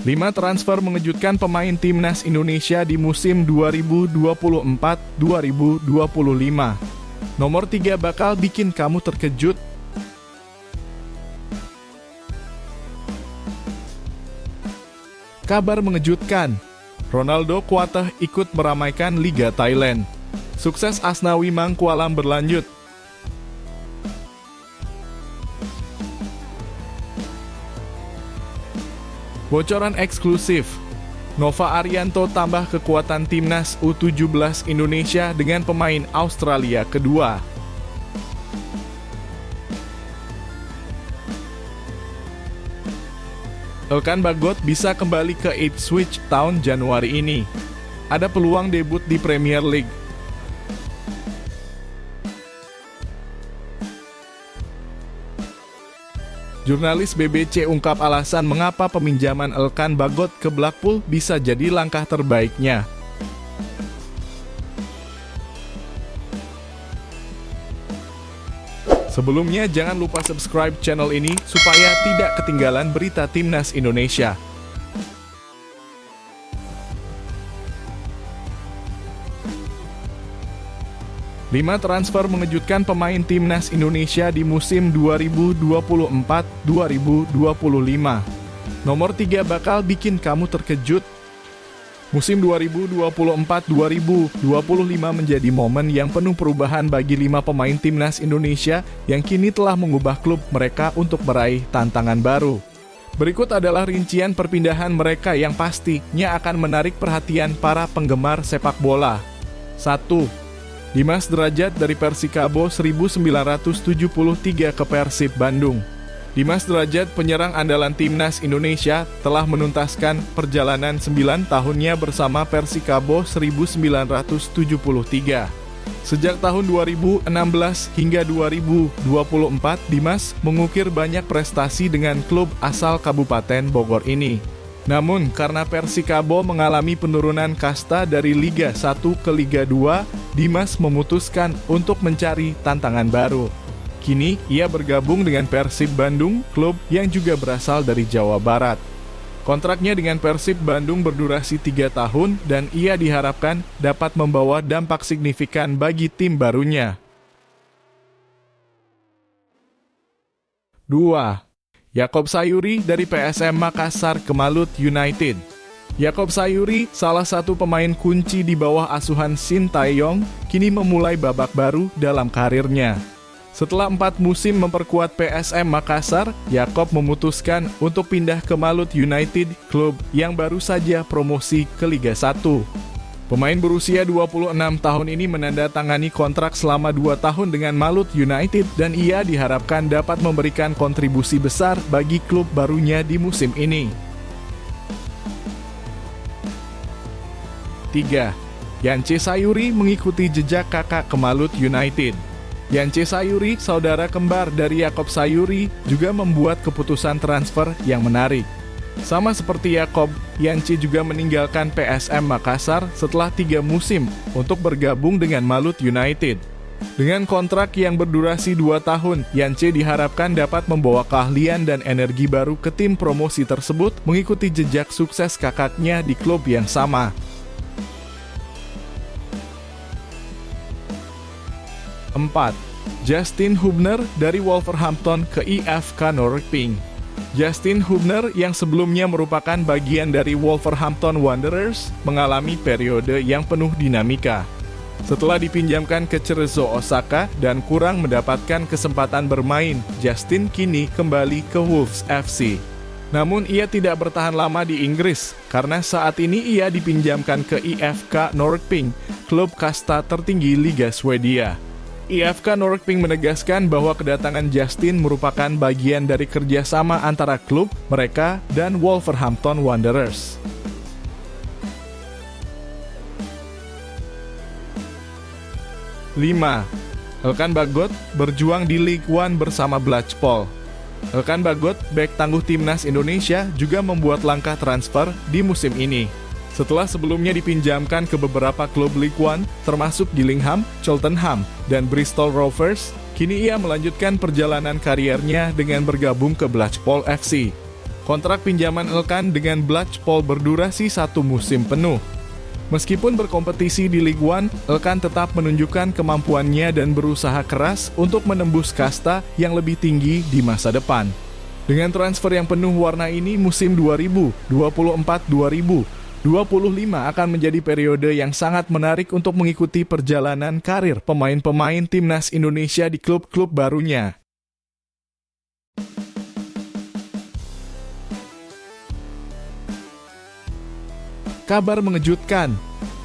5 transfer mengejutkan pemain timnas Indonesia di musim 2024-2025. Nomor 3 bakal bikin kamu terkejut. Kabar mengejutkan, Ronaldo Kuateh ikut meramaikan Liga Thailand. Sukses Asnawi Mangkualam berlanjut. Bocoran eksklusif, Nova Arianto tambah kekuatan timnas U17 Indonesia dengan pemain Australia kedua. Elkan Bagot bisa kembali ke Ipswich tahun Januari ini. Ada peluang debut di Premier League. Jurnalis BBC ungkap alasan mengapa peminjaman Elkan Bagot ke Blackpool bisa jadi langkah terbaiknya. Sebelumnya jangan lupa subscribe channel ini supaya tidak ketinggalan berita timnas Indonesia. Lima transfer mengejutkan pemain timnas Indonesia di musim 2024-2025. Nomor 3 bakal bikin kamu terkejut. Musim 2024-2025 menjadi momen yang penuh perubahan bagi 5 pemain timnas Indonesia yang kini telah mengubah klub mereka untuk meraih tantangan baru. Berikut adalah rincian perpindahan mereka yang pastinya akan menarik perhatian para penggemar sepak bola. 1. Dimas Derajat dari Persikabo 1973 ke Persib Bandung. Dimas Derajat, penyerang andalan timnas Indonesia, telah menuntaskan perjalanan 9 tahunnya bersama Persikabo 1973. Sejak tahun 2016 hingga 2024, Dimas mengukir banyak prestasi dengan klub asal Kabupaten Bogor ini. Namun, karena Persikabo mengalami penurunan kasta dari Liga 1 ke Liga 2, Dimas memutuskan untuk mencari tantangan baru. Kini, ia bergabung dengan Persib Bandung, klub yang juga berasal dari Jawa Barat. Kontraknya dengan Persib Bandung berdurasi 3 tahun dan ia diharapkan dapat membawa dampak signifikan bagi tim barunya. 2. Yakob Sayuri dari PSM Makassar ke Malut United. Yakob Sayuri, salah satu pemain kunci di bawah asuhan Shin Tae-yong, kini memulai babak baru dalam karirnya. Setelah 4 musim memperkuat PSM Makassar, Yakob memutuskan untuk pindah ke Malut United, klub yang baru saja promosi ke Liga 1. Pemain berusia 26 tahun ini menandatangani kontrak selama 2 tahun dengan Malut United dan ia diharapkan dapat memberikan kontribusi besar bagi klub barunya di musim ini. 3. Yance Sayuri mengikuti jejak kakak ke Malut United. Yance Sayuri, saudara kembar dari Yakob Sayuri, juga membuat keputusan transfer yang menarik. Sama seperti Yakob, Yance juga meninggalkan PSM Makassar setelah 3 musim untuk bergabung dengan Malut United. Dengan kontrak yang berdurasi 2 tahun, Yance diharapkan dapat membawa keahlian dan energi baru ke tim promosi tersebut, mengikuti jejak sukses kakaknya di klub yang sama. 4. Justin Hubner dari Wolverhampton ke IFK Norrköping. Justin Hubner yang sebelumnya merupakan bagian dari Wolverhampton Wanderers mengalami periode yang penuh dinamika. Setelah dipinjamkan ke Cerezo Osaka dan kurang mendapatkan kesempatan bermain, Justin kini kembali ke Wolves FC. Namun ia tidak bertahan lama di Inggris karena saat ini ia dipinjamkan ke IFK Norrköping, klub kasta tertinggi Liga Swedia. IFK Norrköping menegaskan bahwa kedatangan Justin merupakan bagian dari kerjasama antara klub mereka dan Wolverhampton Wanderers. 5. Elkan Bagot berjuang di League One bersama Blackpool. Elkan Bagot, bek tangguh timnas Indonesia, juga membuat langkah transfer di musim ini. Setelah sebelumnya dipinjamkan ke beberapa klub League One, termasuk Gillingham, Cheltenham, dan Bristol Rovers, kini ia melanjutkan perjalanan kariernya dengan bergabung ke Blackpool FC. Kontrak pinjaman Elkan dengan Blackpool berdurasi 1 musim penuh. Meskipun berkompetisi di Ligue 1, Elkan tetap menunjukkan kemampuannya dan berusaha keras untuk menembus kasta yang lebih tinggi di masa depan. Dengan transfer yang penuh warna ini, musim 2024-2025 akan menjadi periode yang sangat menarik untuk mengikuti perjalanan karir pemain-pemain timnas Indonesia di klub-klub barunya. Kabar mengejutkan,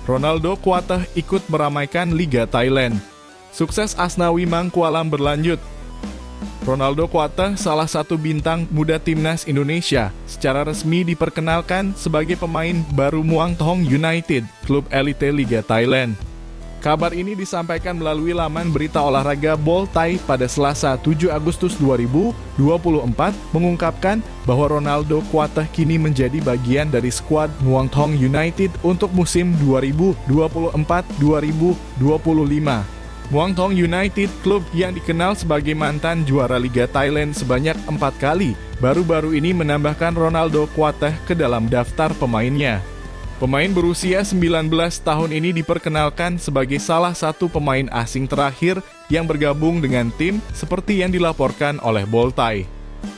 Ronaldo Kuateh ikut meramaikan Liga Thailand. Sukses Asnawi Mangkualam berlanjut. Ronaldo Kuateh, salah satu bintang muda timnas Indonesia, secara resmi diperkenalkan sebagai pemain baru Muang Thong United, klub elite Liga Thailand. Kabar ini disampaikan melalui laman berita olahraga Ball Thai pada Selasa 7 Agustus 2024 mengungkapkan bahwa Ronaldo Kuateh kini menjadi bagian dari skuad Muang Thong United untuk musim 2024-2025. Muang Thong United, klub yang dikenal sebagai mantan juara Liga Thailand sebanyak 4 kali, baru-baru ini menambahkan Ronaldo Kuateh ke dalam daftar pemainnya. Pemain berusia 19 tahun ini diperkenalkan sebagai salah satu pemain asing terakhir yang bergabung dengan tim seperti yang dilaporkan oleh Ball Thai.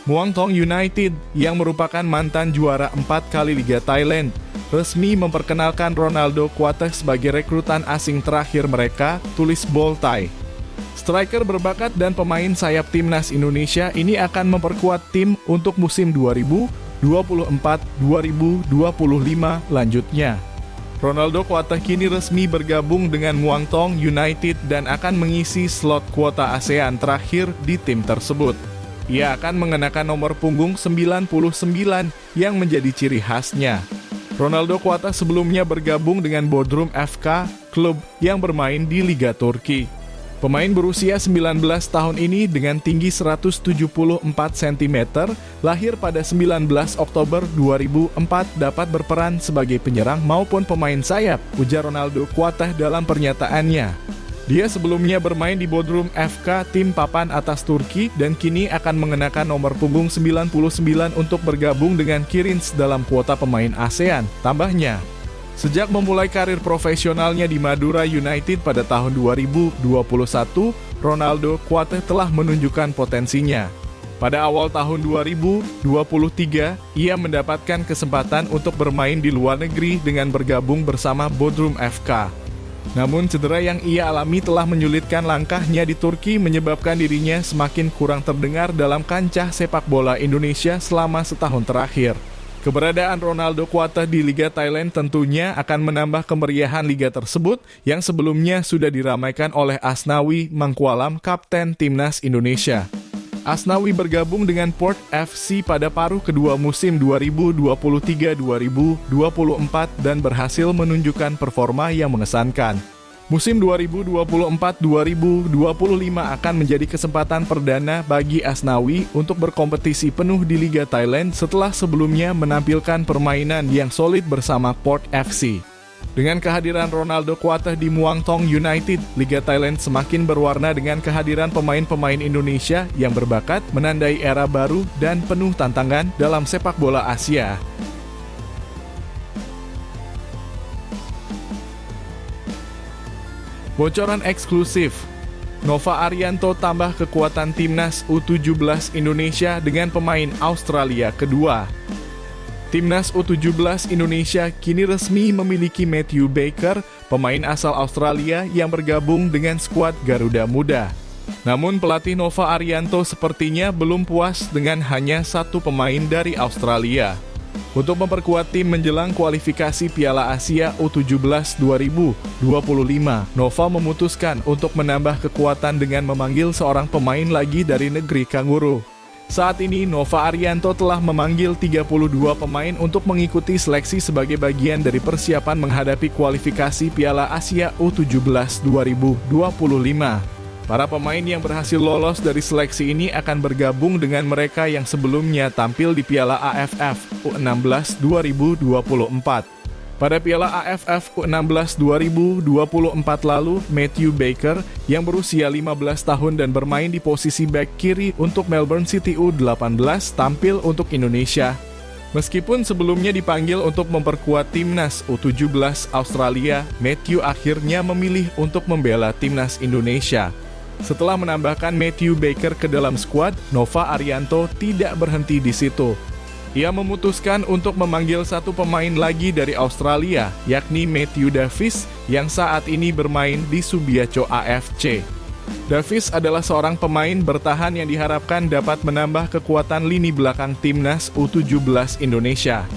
Muang Thong United yang merupakan mantan juara 4 kali Liga Thailand resmi memperkenalkan Ronaldo Kuateh sebagai rekrutan asing terakhir mereka, tulis Ball Thai. Striker berbakat dan pemain sayap timnas Indonesia ini akan memperkuat tim untuk musim 2024-2025 lanjutnya. Ronaldo Kuateh kini resmi bergabung dengan Muang Thong United dan akan mengisi slot kuota ASEAN terakhir di tim tersebut. Ia akan mengenakan nomor punggung 99 yang menjadi ciri khasnya. Ronaldo Kuateh sebelumnya bergabung dengan Bodrum FK, klub yang bermain di Liga Turki. Pemain berusia 19 tahun ini dengan tinggi 174 cm, lahir pada 19 Oktober 2004 dapat berperan sebagai penyerang maupun pemain sayap, ujar Ronaldo Kuateh dalam pernyataannya. Dia sebelumnya bermain di Bodrum FK, tim papan atas Turki, dan kini akan mengenakan nomor punggung 99 untuk bergabung dengan Kirins dalam kuota pemain ASEAN, tambahnya. Sejak memulai karir profesionalnya di Madura United pada tahun 2021, Ronaldo Kuateh telah menunjukkan potensinya. Pada awal tahun 2023, ia mendapatkan kesempatan untuk bermain di luar negeri dengan bergabung bersama Bodrum FK. Namun cedera yang ia alami telah menyulitkan langkahnya di Turki, menyebabkan dirinya semakin kurang terdengar dalam kancah sepak bola Indonesia selama setahun terakhir. Keberadaan Ronaldo Kuateh di Liga Thailand tentunya akan menambah kemeriahan liga tersebut yang sebelumnya sudah diramaikan oleh Asnawi Mangkualam, kapten timnas Indonesia. Asnawi bergabung dengan Port FC pada paruh kedua musim 2023-2024 dan berhasil menunjukkan performa yang mengesankan. Musim 2024-2025 akan menjadi kesempatan perdana bagi Asnawi untuk berkompetisi penuh di Liga Thailand setelah sebelumnya menampilkan permainan yang solid bersama Port FC. Dengan kehadiran Ronaldo Kuateh di Muang Thong United, Liga Thailand semakin berwarna dengan kehadiran pemain-pemain Indonesia yang berbakat, menandai era baru dan penuh tantangan dalam sepak bola Asia. Bocoran eksklusif, Nova Arianto tambah kekuatan timnas U17 Indonesia dengan pemain Australia kedua. Timnas U17 Indonesia kini resmi memiliki Matthew Baker, pemain asal Australia yang bergabung dengan skuad Garuda Muda. Namun pelatih Nova Arianto sepertinya belum puas dengan hanya satu pemain dari Australia. Untuk memperkuat tim menjelang kualifikasi Piala Asia U17 2025, Nova memutuskan untuk menambah kekuatan dengan memanggil seorang pemain lagi dari negeri kanguru. Saat ini, Nova Arianto telah memanggil 32 pemain untuk mengikuti seleksi sebagai bagian dari persiapan menghadapi kualifikasi Piala Asia U17 2025. Para pemain yang berhasil lolos dari seleksi ini akan bergabung dengan mereka yang sebelumnya tampil di Piala AFF U16 2024. Pada Piala AFF U16 2024 lalu, Matthew Baker yang berusia 15 tahun dan bermain di posisi bek kiri untuk Melbourne City U18 tampil untuk Indonesia. Meskipun sebelumnya dipanggil untuk memperkuat timnas U17 Australia, Matthew akhirnya memilih untuk membela timnas Indonesia. Setelah menambahkan Matthew Baker ke dalam skuad, Nova Arianto tidak berhenti di situ. Ia memutuskan untuk memanggil satu pemain lagi dari Australia, yakni Matthew Davis yang saat ini bermain di Subiaco AFC. Davis adalah seorang pemain bertahan yang diharapkan dapat menambah kekuatan lini belakang timnas U17 Indonesia.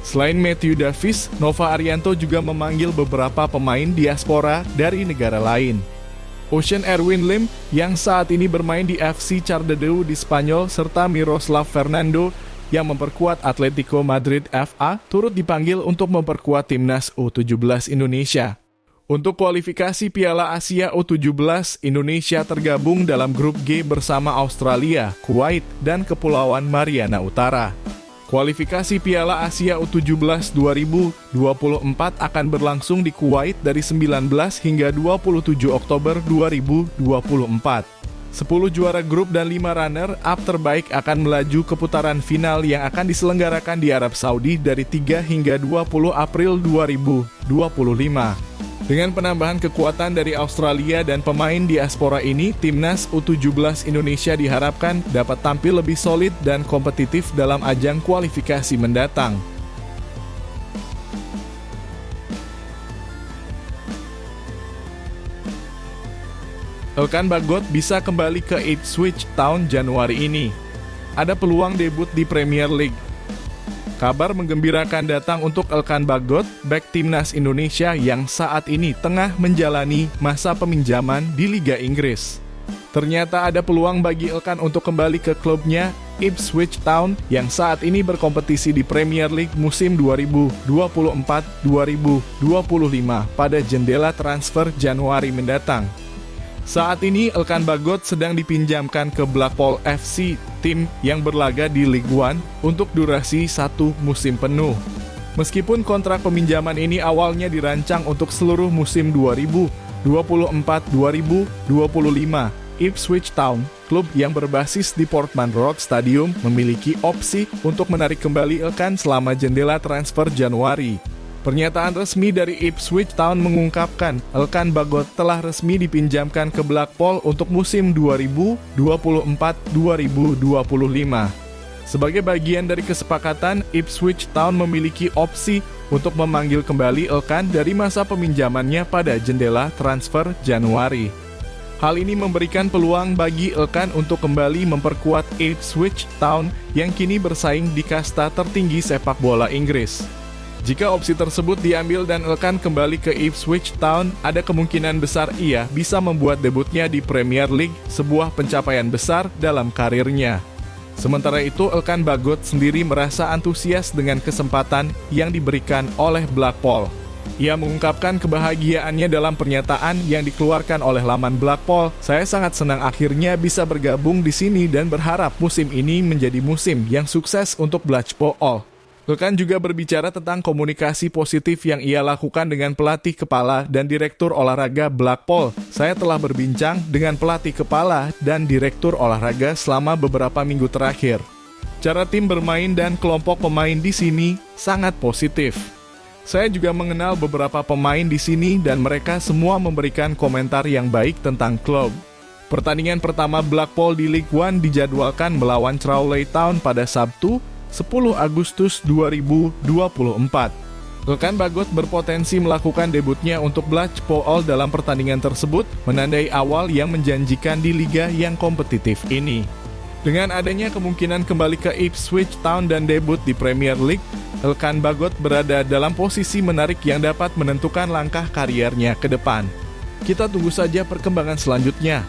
Selain Matthew Davis, Nova Arianto juga memanggil beberapa pemain diaspora dari negara lain. Ocean Erwin Lim yang saat ini bermain di FC Cardedeu di Spanyol serta Miroslav Fernando yang memperkuat Atletico Madrid FA turut dipanggil untuk memperkuat timnas U17 Indonesia. Untuk kualifikasi Piala Asia U17, Indonesia tergabung dalam grup G bersama Australia, Kuwait, dan Kepulauan Mariana Utara. Kualifikasi Piala Asia U17 2024 akan berlangsung di Kuwait dari 19 hingga 27 Oktober 2024. 10 juara grup dan 5 runner-up terbaik akan melaju ke putaran final yang akan diselenggarakan di Arab Saudi dari 3 hingga 20 April 2025. Dengan penambahan kekuatan dari Australia dan pemain diaspora ini, timnas U17 Indonesia diharapkan dapat tampil lebih solid dan kompetitif dalam ajang kualifikasi mendatang. Elkan Bagot bisa kembali ke Ipswich Town Januari ini. Ada peluang debut di Premier League. Kabar menggembirakan datang untuk Elkan Bagot, bek timnas Indonesia yang saat ini tengah menjalani masa peminjaman di Liga Inggris. Ternyata ada peluang bagi Elkan untuk kembali ke klubnya Ipswich Town yang saat ini berkompetisi di Premier League musim 2024-2025 pada jendela transfer Januari mendatang. Saat ini Elkan Bagot sedang dipinjamkan ke Blackpool FC, tim yang berlaga di League One, untuk durasi 1 musim penuh. Meskipun kontrak peminjaman ini awalnya dirancang untuk seluruh musim 2024-2025, Ipswich Town, klub yang berbasis di Portman Road Stadium, memiliki opsi untuk menarik kembali Elkan selama jendela transfer Januari. Pernyataan resmi dari Ipswich Town mengungkapkan Elkan Bagot telah resmi dipinjamkan ke Blackpool untuk musim 2024-2025. Sebagai bagian dari kesepakatan, Ipswich Town memiliki opsi untuk memanggil kembali Elkan dari masa peminjamannya pada jendela transfer Januari. Hal ini memberikan peluang bagi Elkan untuk kembali memperkuat Ipswich Town yang kini bersaing di kasta tertinggi sepak bola Inggris. Jika opsi tersebut diambil dan Elkan kembali ke Ipswich Town, ada kemungkinan besar ia bisa membuat debutnya di Premier League, sebuah pencapaian besar dalam karirnya. Sementara itu, Elkan Bagot sendiri merasa antusias dengan kesempatan yang diberikan oleh Blackpool. Ia mengungkapkan kebahagiaannya dalam pernyataan yang dikeluarkan oleh laman Blackpool. "Saya sangat senang akhirnya bisa bergabung di sini dan berharap musim ini menjadi musim yang sukses untuk Blackpool." Elkan juga berbicara tentang komunikasi positif yang ia lakukan dengan pelatih kepala dan direktur olahraga Blackpool. "Saya telah berbincang dengan pelatih kepala dan direktur olahraga selama beberapa minggu terakhir. Cara tim bermain dan kelompok pemain di sini sangat positif. Saya juga mengenal beberapa pemain di sini dan mereka semua memberikan komentar yang baik tentang klub." Pertandingan pertama Blackpool di League One dijadwalkan melawan Crawley Town pada Sabtu, 10 Agustus 2024. Elkan Bagot berpotensi melakukan debutnya untuk Blackpool dalam pertandingan tersebut, menandai awal yang menjanjikan di liga yang kompetitif ini. Dengan adanya kemungkinan kembali ke Ipswich Town dan debut di Premier League, Elkan Bagot berada dalam posisi menarik yang dapat menentukan langkah kariernya ke depan. Kita tunggu saja perkembangan selanjutnya.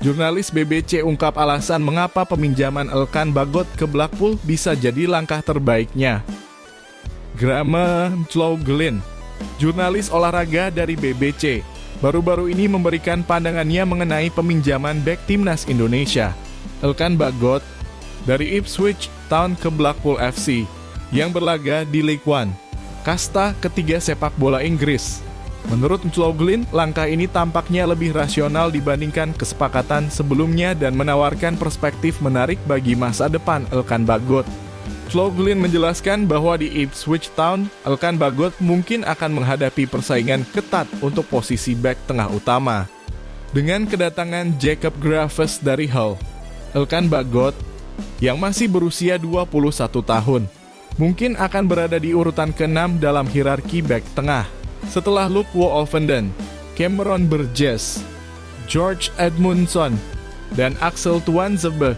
Jurnalis BBC ungkap alasan mengapa peminjaman Elkan Bagot ke Blackpool bisa jadi langkah terbaiknya. Graham McLaughlin, jurnalis olahraga dari BBC, baru-baru ini memberikan pandangannya mengenai peminjaman bek timnas Indonesia, Elkan Bagot, dari Ipswich Town ke Blackpool FC, yang berlaga di League One, kasta ketiga sepak bola Inggris. Menurut McLaughlin, langkah ini tampaknya lebih rasional dibandingkan kesepakatan sebelumnya dan menawarkan perspektif menarik bagi masa depan Elkan Bagot. McLaughlin menjelaskan bahwa di Ipswich Town, Elkan Bagot mungkin akan menghadapi persaingan ketat untuk posisi bek tengah utama. Dengan kedatangan Jacob Graves dari Hull, Elkan Bagot, yang masih berusia 21 tahun, mungkin akan berada di urutan ke-6 dalam hierarki bek tengah, setelah Luke Wolfenden, Cameron Burgess, George Edmundson, dan Axel Tuanzebe.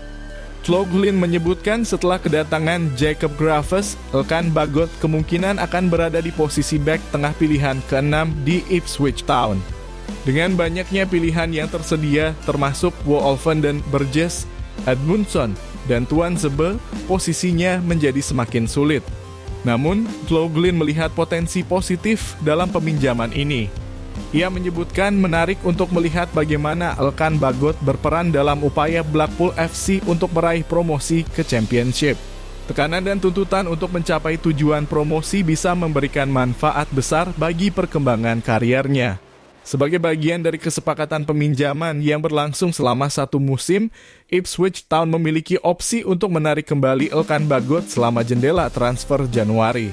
McLaughlin menyebutkan setelah kedatangan Jacob Graves, Elkan Bagot kemungkinan akan berada di posisi bek tengah pilihan ke-6 di Ipswich Town. Dengan banyaknya pilihan yang tersedia, termasuk Wolfenden, Burgess, Edmundson, dan Tuanzebe, posisinya menjadi semakin sulit. Namun, McLaughlin melihat potensi positif dalam peminjaman ini. Ia menyebutkan menarik untuk melihat bagaimana Elkan Bagot berperan dalam upaya Blackpool FC untuk meraih promosi ke Championship. Tekanan dan tuntutan untuk mencapai tujuan promosi bisa memberikan manfaat besar bagi perkembangan kariernya. Sebagai bagian dari kesepakatan peminjaman yang berlangsung selama 1 musim, Ipswich Town memiliki opsi untuk menarik kembali Elkan Bagot selama jendela transfer Januari.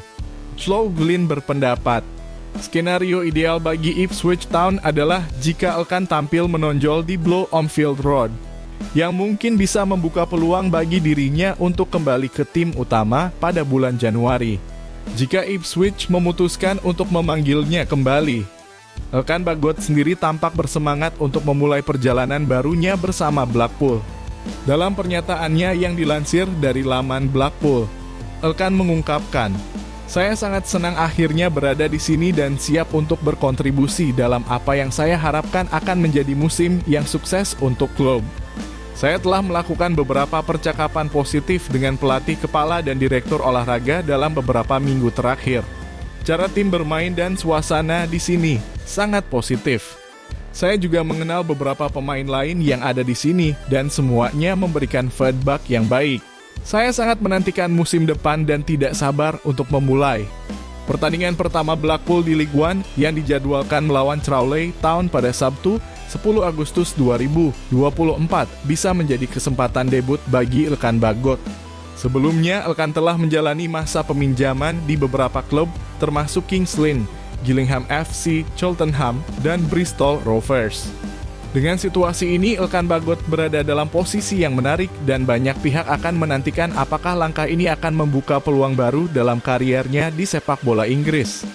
McLaughlin berpendapat, skenario ideal bagi Ipswich Town adalah jika Elkan tampil menonjol di Blow-on-Field Road, yang mungkin bisa membuka peluang bagi dirinya untuk kembali ke tim utama pada bulan Januari. Jika Ipswich memutuskan untuk memanggilnya kembali, Elkan Bagot sendiri tampak bersemangat untuk memulai perjalanan barunya bersama Blackpool. Dalam pernyataannya yang dilansir dari laman Blackpool, Elkan mengungkapkan, "Saya sangat senang akhirnya berada di sini dan siap untuk berkontribusi dalam apa yang saya harapkan akan menjadi musim yang sukses untuk klub. Saya telah melakukan beberapa percakapan positif dengan pelatih kepala dan direktur olahraga dalam beberapa minggu terakhir. Cara tim bermain dan suasana di sini sangat positif. Saya juga mengenal beberapa pemain lain yang ada di sini dan semuanya memberikan feedback yang baik. Saya sangat menantikan musim depan dan tidak sabar untuk memulai." Pertandingan pertama Blackpool di League One yang dijadwalkan melawan Crawley Town pada Sabtu, 10 Agustus 2024 bisa menjadi kesempatan debut bagi Elkan Bagot. Sebelumnya, Elkan telah menjalani masa peminjaman di beberapa klub termasuk Kings Lynn, Gillingham FC, Cheltenham, dan Bristol Rovers. Dengan situasi ini, Elkan Bagot berada dalam posisi yang menarik dan banyak pihak akan menantikan apakah langkah ini akan membuka peluang baru dalam kariernya di sepak bola Inggris.